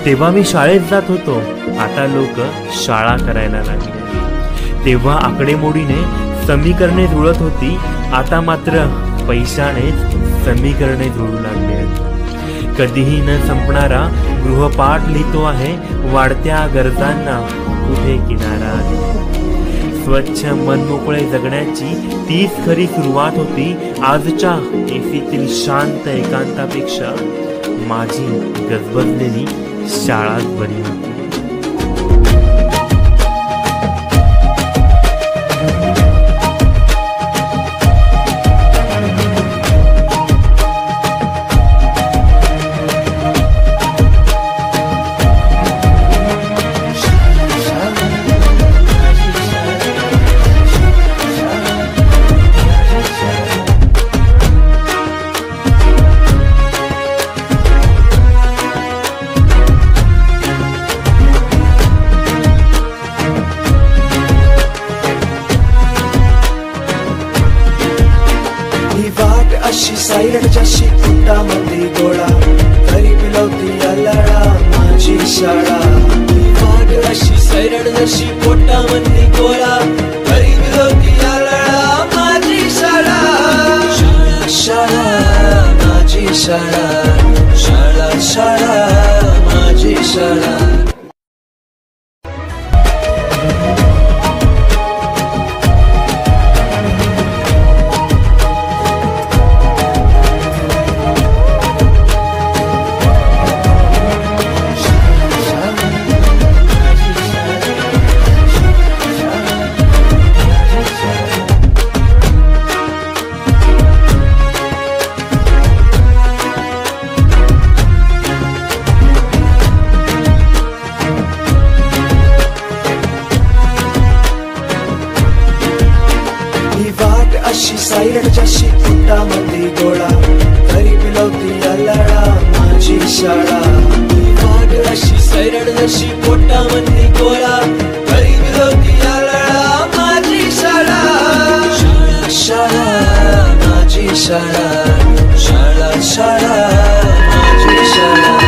तेव्हा मी शाळेत जात होतो, आता लोक शाळा करायला लागले. तेव्हा आकडेमोडीने समीकरणे जुळत होती, आता मात्र पैशाने समीकरणे जुळू लागले. कधीही न संपणारा गृहपाठ लिहितो आहे, वाढत्या गरजांना कुठे किनारा आहे. स्वच्छ मनमोकळे जगण्याची तीच खरी सुरुवात होती. आजच्या एसीतील शांत एकांतापेक्षा माझी गजबजलेली शाळाच बरी होती. सायरडच्या शिकुटामध्ये गोळा तरी पिलवती लढा माझी शाळा. वाट अशी सायरड जशी पोटामध्ये गोळा तरी पिलवती लढा माझी शाळा. शाळा शाळा माझी शाळा, शाळा शाळा माझी शाळा. अशी सायरडच्या शिकुटामध्ये गोळा तरी पिलवती लढा माझी शाळा. वाट अशी सायरड जशी पोटामध्ये गोळा तरी पिलवती लढा माझी शाळा. शाळा शाळा माझी शाळा, शाळा शाळा माझी शाळा.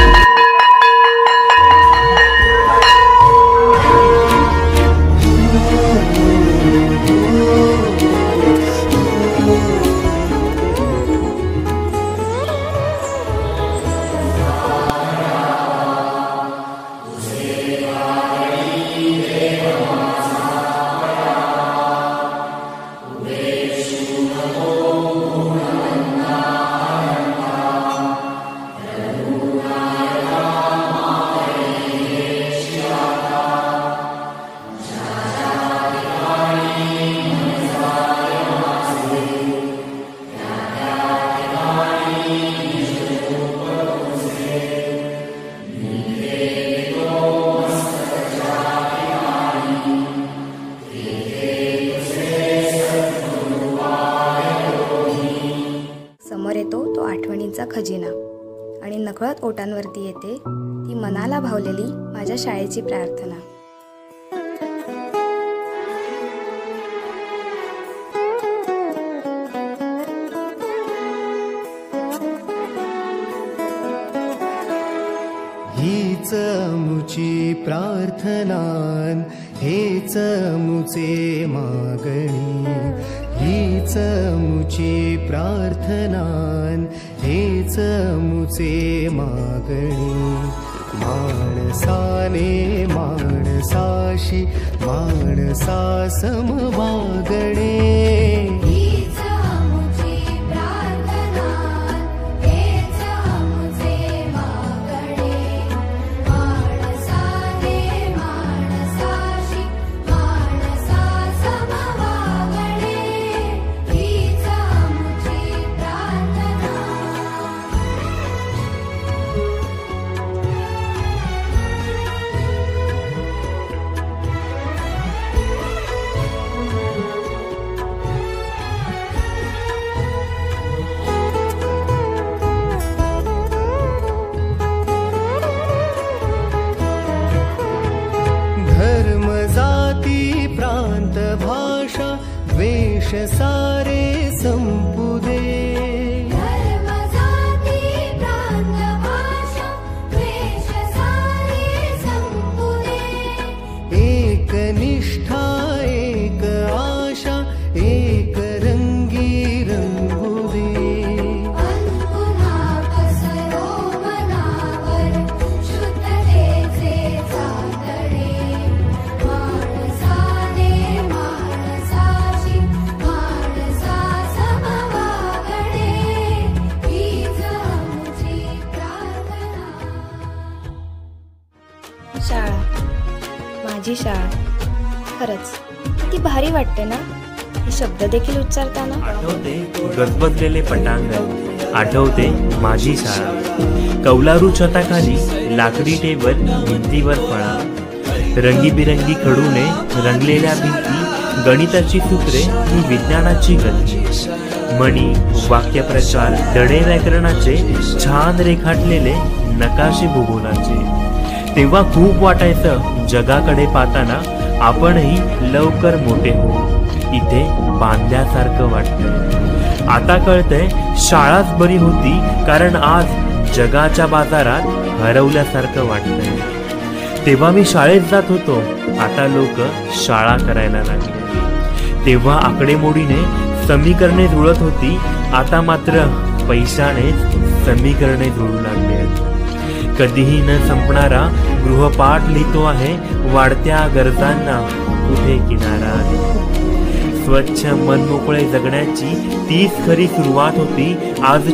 समोर येतो तो आठवणींचा खजिना आणि नकळत ओटांवरती येते ती मनाला भावलेली माझ्या शाळेची प्रार्थना. हीच मुची प्रार्थनान, हेच मुचे मागणी. हीच मुची प्रार्थनान, हेच मुचे मागणी. माणसाने माणसाशी माणसा समवागणे. सारे संपुदे. धर्म जाती प्रांत भाषा वेश सारे शाळा, माझी शाळा. खरंच किती भारी वाटते ना हे शब्द देखील उच्चारताना. आठवते गजबजलेले पटांगण, आठवते माझी शाळा. कौलारू छताखाली लाकडी टेबल, भिंतीवर फळा, रंगीबिरंगी खडूने रंगलेल्या भिंती, गणिताची सूत्रे ही विज्ञानाची गती, म्हणी, वाक्यप्रचार, धडे व्याकरणाचे, छान रेखाटलेले नकाशे भूगोलाचे. तेव्हा खूप वाटायचं जगाकडे पाहताना आपणही लवकर मोठे हो, इथे बांधल्यासारखं वाटतंय. आता कळतंय शाळाच बरी होती, कारण आज जगाच्या बाजारात हरवल्यासारखं वाटतंय. तेव्हा मी शाळेत जात होतो, आता लोक शाळा करायला लागले. तेव्हा आकडेमोडीने समीकरणे जुळत होती, आता मात्र पैशानेच समीकरणे जुळू लागले. कधीही न संपणारा गृहपाठ लिहितो आहे, वाढत्या गरजांना कुठे किनारा. स्वच्छ मन मोकळे जगण्याची तीच खरी सुरुवात होती. आज